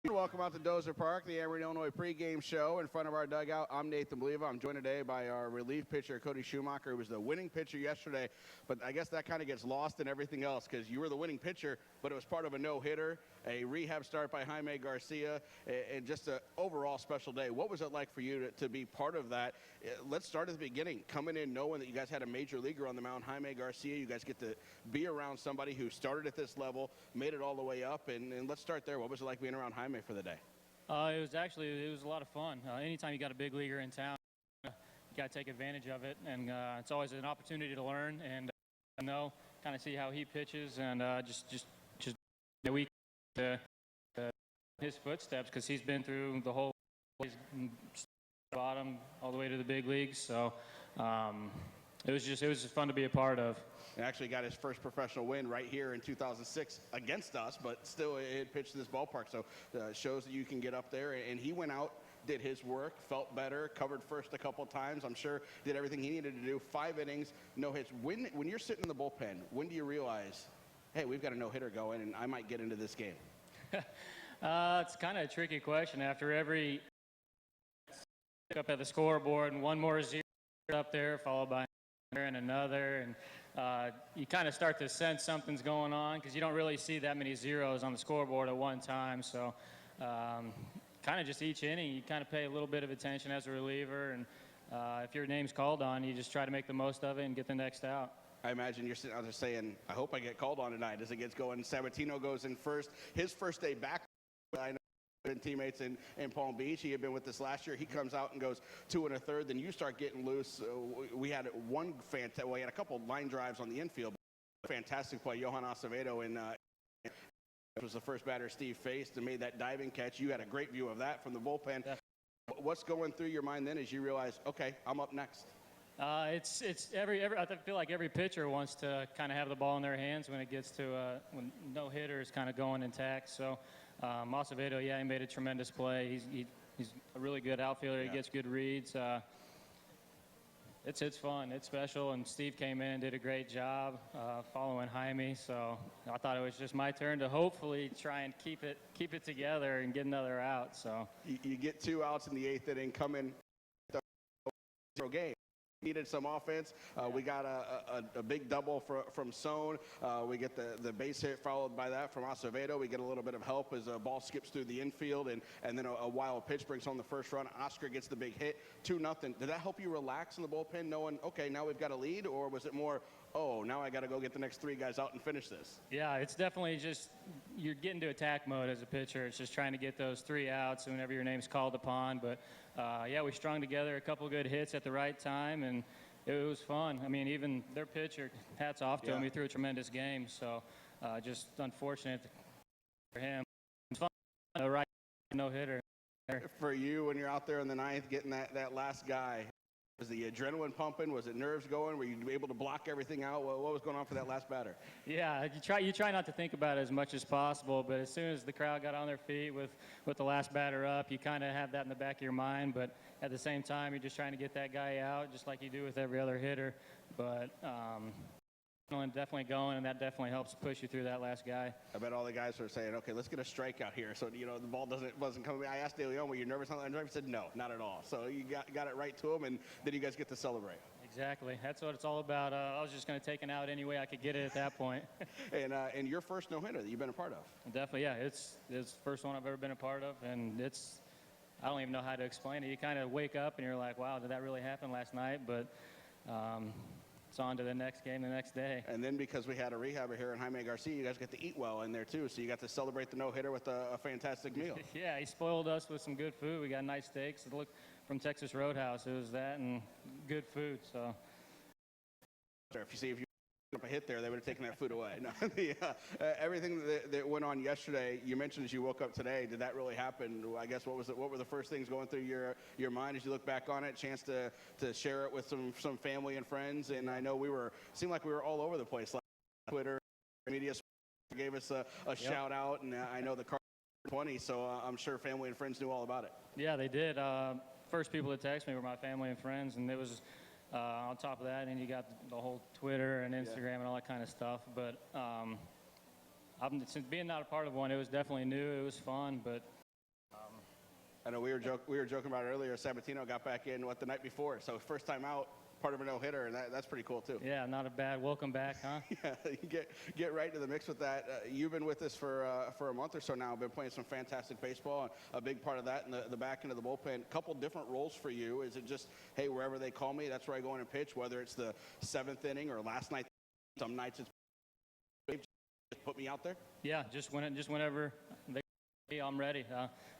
Welcome out to Dozer Park, the Emory, Illinois pregame show. In front of our dugout, I'm Nathan Baliva. I'm joined today by our relief pitcher, Cody Schumacher, who was the winning pitcher yesterday. But I guess that kind of gets lost in everything else because you were the winning pitcher, but it was part of a no-hitter, a rehab start by Jaime Garcia, and just an overall special day. What was it like for you to be part of that? Let's start at the beginning, coming in knowing that you guys had a major leaguer on the mound, Jaime Garcia. You guys get to be around somebody who started at this level, made it all the way up, and let's start there. What was it like being around Jaime for the day? It was a lot of fun. Anytime you got a big leaguer in town, you got to take advantage of it, and it's always an opportunity to learn and kind of see how he pitches, and just we his footsteps because he's been through the whole bottom all the way to the big leagues. So it was just fun to be a part of. And actually got his first professional win right here in 2006 against us, but still it pitched to this ballpark. So shows that you can get up there. And he went out, did his work, felt better, covered first a couple times. I'm sure did everything he needed to do. 5 innings, no hits. When you're sitting in the bullpen, when do you realize, hey, we've got a no-hitter going and I might get into this game? It's kind of a tricky question. After every up at the scoreboard and one more zero up there, followed by another, and you kind of start to sense something's going on because you don't really see that many zeros on the scoreboard at one time. So kind of just each inning, you kind of pay a little bit of attention as a reliever, and if your name's called on, you just try to make the most of it and get the next out. I imagine you're sitting out there saying, I hope I get called on tonight as it gets going. Sabatino goes in first. His first day back, I know, teammates in Palm Beach. He had been with us last year. He comes out and goes 2 1/3. Then you start getting loose. We had we had a couple line drives on the infield. Fantastic play. Johan Acevedo was the first batter Steve faced and made that diving catch. You had a great view of that from the bullpen. Yeah. What's going through your mind then as you realize, okay, I'm up next? It's I feel like every pitcher wants to kind of have the ball in their hands when it gets to when no hitter is kind of going intact. So Acevedo, he made a tremendous play. He's a really good outfielder. Yeah. He gets good reads. It's fun. It's special. And Steve came in and did a great job following Jaime. So I thought it was just my turn to hopefully try and keep it together and get another out. So you get 2 outs in the 8th inning, come in the game. Needed some offense. We got a big double from Sohn. We get the base hit followed by that from Acevedo. We get a little bit of help as a ball skips through the infield, and then a wild pitch brings home the first run. Oscar gets the big hit, 2-0. Did that help you relax in the bullpen, knowing, okay, now we've got a lead, or was it more, oh, now I got to go get the next 3 guys out and finish this? Yeah, it's definitely just you're getting to attack mode as a pitcher. It's just trying to get those 3 outs whenever your name's called upon. But we strung together a couple good hits at the right time, and it was fun. I mean, even their pitcher, hats off to him. He threw a tremendous game. So just unfortunate for him. It's fun, right no hitter. For you, when you're out there in the 9th getting that last guy, was the adrenaline pumping? Was it nerves going? Were you able to block everything out? What was going on for that last batter? Yeah, you try not to think about it as much as possible, but as soon as the crowd got on their feet with the last batter up, you kind of have that in the back of your mind, but at the same time, you're just trying to get that guy out, just like you do with every other hitter. But definitely going, and that definitely helps push you through that last guy. I bet all the guys were saying, okay, let's get a strikeout here. So, the ball wasn't coming. I asked De Leon, were you nervous on that drive? He said, no, not at all. So you got it right to him, and then you guys get to celebrate. Exactly. That's what it's all about. I was just going to take it out any way I could get it at that point. And your first no-hitter that you've been a part of? Definitely, yeah. It's the first one I've ever been a part of, and I don't even know how to explain it. You kind of wake up and you're like, wow, did that really happen last night? But it's on to the next game the next day. And then because we had a rehabber here in Jaime Garcia, you guys get to eat well in there too. So you got to celebrate the no-hitter with a fantastic meal. Yeah, he spoiled us with some good food. We got nice steaks. Look, from Texas Roadhouse. It was that and good food. So if you up a hit there, they would have taken that food away. No, everything that went on yesterday, you mentioned as you woke up today, did that really happen? I guess what were the first things going through your mind as you look back on it? Chance to share it with some family and friends, and I know seemed like we were all over the place, like Twitter, media gave us a shout out, and I know the car 20, so I'm sure family and friends knew all about it. Yeah, they did. First people to text me were my family and friends, and it was. On top of that, and you got the whole Twitter and Instagram and all that kind of stuff. But since being not a part of one, it was definitely new. It was fun, but I know we were joking about it earlier. Sabatino got back in the night before, so first time out, part of a no-hitter, and that's pretty cool too. Yeah, not a bad welcome back, huh? Yeah, you get right into the mix with that. You've been with us for a month or so now. Been playing some fantastic baseball, and a big part of that in the back end of the bullpen. A couple different roles for you. Is it just, hey, wherever they call me, that's where I go in and pitch, whether it's the 7th inning or last night? Some nights it's just put me out there. Yeah, just whenever I'm ready.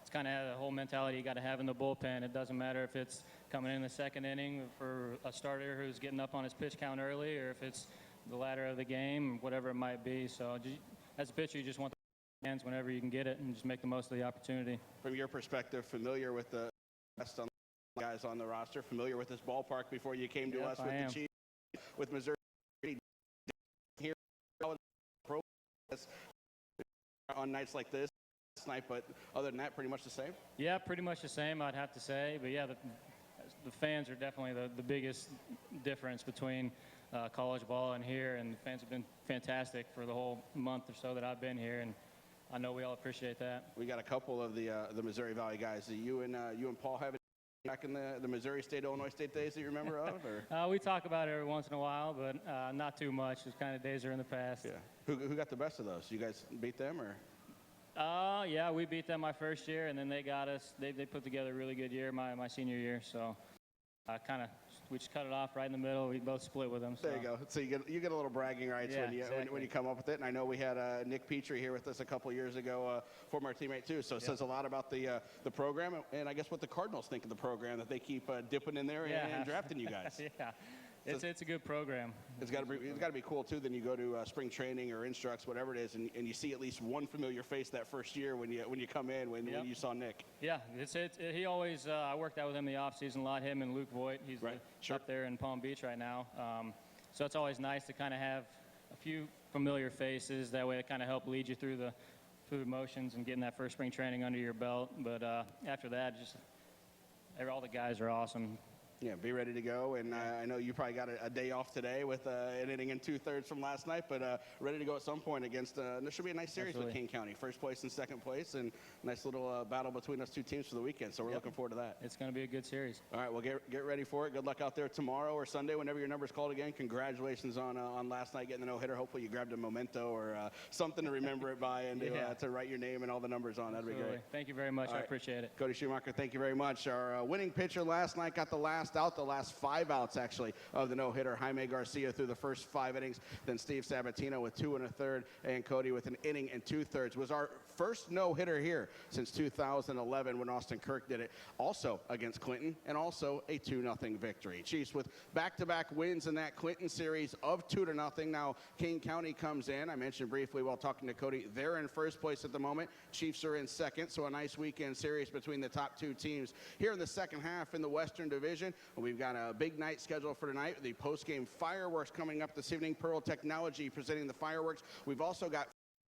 It's kind of the whole mentality you got to have in the bullpen. It doesn't matter if it's coming in the 2nd inning for a starter who's getting up on his pitch count early, or if it's the latter of the game, whatever it might be. So as a pitcher, you just want the hands whenever you can get it and just make the most of the opportunity. From your perspective, familiar with the best guys on the roster, familiar with this ballpark before you came to us with the Chiefs, with Missouri here on nights like this night, but other than that, pretty much the same? Yeah, pretty much the same, I'd have to say. But yeah, the fans are definitely the biggest difference between college ball and here, and the fans have been fantastic for the whole month or so that I've been here, and I know we all appreciate that. We got a couple of the Missouri Valley guys. You and Paul have it back in the Missouri State, Illinois State days that you remember of? Or? We talk about it every once in a while, but not too much. Those kind of days are in the past. Yeah. Who got the best of those? You guys beat them, or? Yeah, we beat them my first year, and then they got us. They put together a really good year my senior year. So we just cut it off right in the middle. We both split with them. So. There you go. So you get a little bragging rights when you come up with it. And I know we had Nick Petrie here with us a couple years ago, former teammate too. So it says a lot about the program, and I guess what the Cardinals think of the program, that they keep dipping in there and drafting you guys. Yeah. It's a good program. It's got to be cool too. Then you go to spring training or instructs, whatever it is, and you see at least one familiar face that first year when you come in when you saw Nick. Yeah, he always. I worked out with him in the off season a lot. Him and Luke Voigt. He's up there in Palm Beach right now. So it's always nice to kind of have a few familiar faces. That way, it kind of help lead you through the motions and getting that first spring training under your belt. But after that, all the guys are awesome. Yeah, be ready to go. And I know you probably got a day off today with an inning and 2/3 from last night, but ready to go at some point against there should be a nice series with King County, first place and second place, and nice little battle between us two teams for the weekend. So we're looking forward to that. It's going to be a good series. All right, well, get ready for it. Good luck out there tomorrow or Sunday, whenever your number's called again. Congratulations on last night getting the no-hitter. Hopefully you grabbed a memento or something to remember it by and to write your name and all the numbers on. That'd be great. Thank you very much. I appreciate it. Cody Schumacher, thank you very much. Our winning pitcher last night got the last 5 outs actually of the no-hitter. Jaime Garcia through the first 5 innings, then Steve Sabatino with 2 1/3, and Cody with an inning and 2/3. Was our first no-hitter here since 2011 when Austin Kirk did it, also against Clinton, and also a 2-0 victory. Chiefs with back-to-back wins in that Clinton series of 2-0. Now King County comes in. I mentioned briefly while talking to Cody, they're in first place at the moment. Chiefs are in second, so a nice weekend series between the top 2 teams. Here in the second half in the Western Division, we've got a big night scheduled for tonight. The post-game fireworks coming up this evening. Pearl Technology presenting the fireworks. We've also got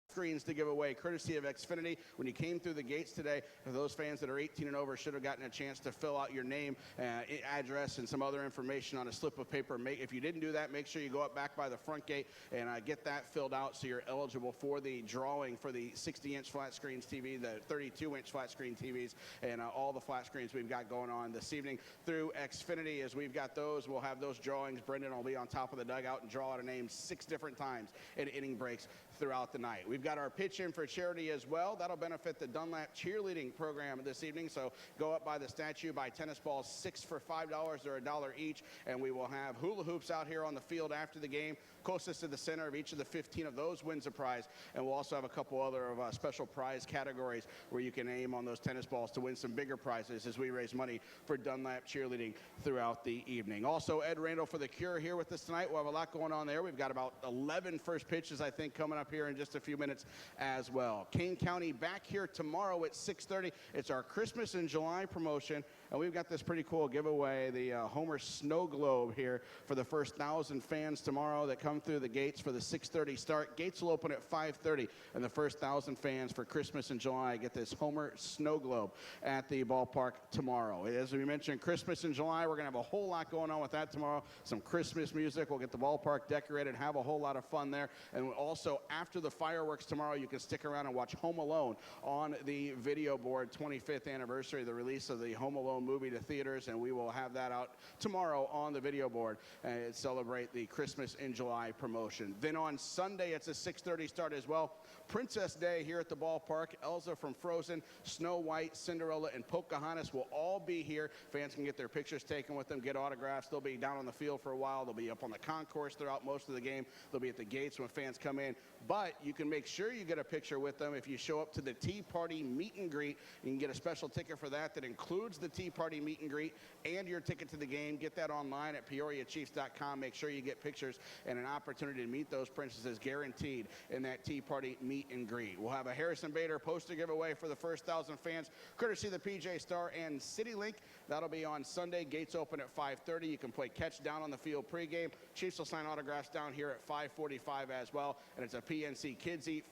screens to give away courtesy of Xfinity. When you came through the gates today, for those fans that are 18 and over should have gotten a chance to fill out your name, address, and some other information on a slip of paper. If you didn't do that, make sure you go up back by the front gate and get that filled out so you're eligible for the drawing for the 60-inch flat screens TV, the 32-inch flat screen TVs, and all the flat screens we've got going on this evening through Xfinity. As we've got those, we'll have those drawings. Brendan will be on top of the dugout and draw out a name 6 different times in inning breaks throughout the night. We've got our pitch in for charity as well. That'll benefit the Dunlap cheerleading program this evening. So go up by the statue, buy tennis balls, 6 for $5 or $1 each, and we will have hula hoops out here on the field after the game. Closest to the center of each of the 15 of those wins a prize, and we'll also have a couple other of special prize categories where you can aim on those tennis balls to win some bigger prizes as we raise money for Dunlap cheerleading throughout the evening. Also, Ed Randall for the Cure here with us tonight. We'll have a lot going on there. We've got about 11 first pitches, I think, coming up here in just a few minutes as well. Kane County back here tomorrow at 6:30. It's our Christmas in July promotion, and we've got this pretty cool giveaway, the Homer Snow Globe here for the first 1,000 fans tomorrow that come come through the gates for the 6:30 start. Gates will open at 5:30, and the first 1,000 fans for Christmas in July get this Homer snow globe at the ballpark tomorrow. As we mentioned, Christmas in July, we're going to have a whole lot going on with that tomorrow. Some Christmas music. We'll get the ballpark decorated, have a whole lot of fun there. And also, after the fireworks tomorrow, you can stick around and watch Home Alone on the video board. 25th anniversary of the release of the Home Alone movie to theaters, and we will have that out tomorrow on the video board and celebrate the Christmas in July promotion. Then on Sunday, it's a 6:30 start as well. Princess Day here at the ballpark. Elsa from Frozen, Snow White, Cinderella, and Pocahontas will all be here. Fans can get their pictures taken with them, get autographs. They'll be down on the field for a while. They'll be up on the concourse throughout most of the game. They'll be at the gates when fans come in. But you can make sure you get a picture with them if you show up to the Tea Party meet and greet. You can get a special ticket for that includes the Tea Party meet and greet and your ticket to the game. Get that online at PeoriaChiefs.com. Make sure you get pictures, and an opportunity to meet those princesses guaranteed in that Tea Party meet and greet. We'll have a Harrison Bader poster giveaway for the first 1,000 fans, courtesy of the PJ Star and CityLink. That'll be on Sunday. Gates open at 5:30. You can play catch down on the field pregame. Chiefs will sign autographs down here at 5:45 as well. And it's a PNC Kids Eat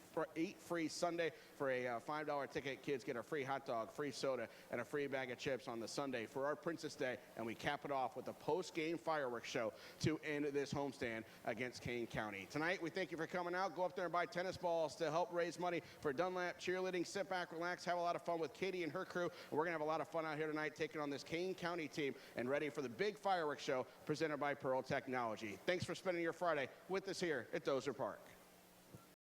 Free Sunday. For a $5 ticket, kids get a free hot dog, free soda, and a free bag of chips on the Sunday for our Princess Day. And we cap it off with a post-game fireworks show to end this homestand against Kane County. Tonight, we thank you for coming out. Go up there and buy tennis balls to help raise money for Dunlap Cheerleading. Sit back, relax, have a lot of fun with Katie and her crew. And we're going to have a lot of fun out here tonight taking on this Kane County team and ready for the big fireworks show presented by Pearl Technology. Thanks for spending your Friday with us here at Dozer Park.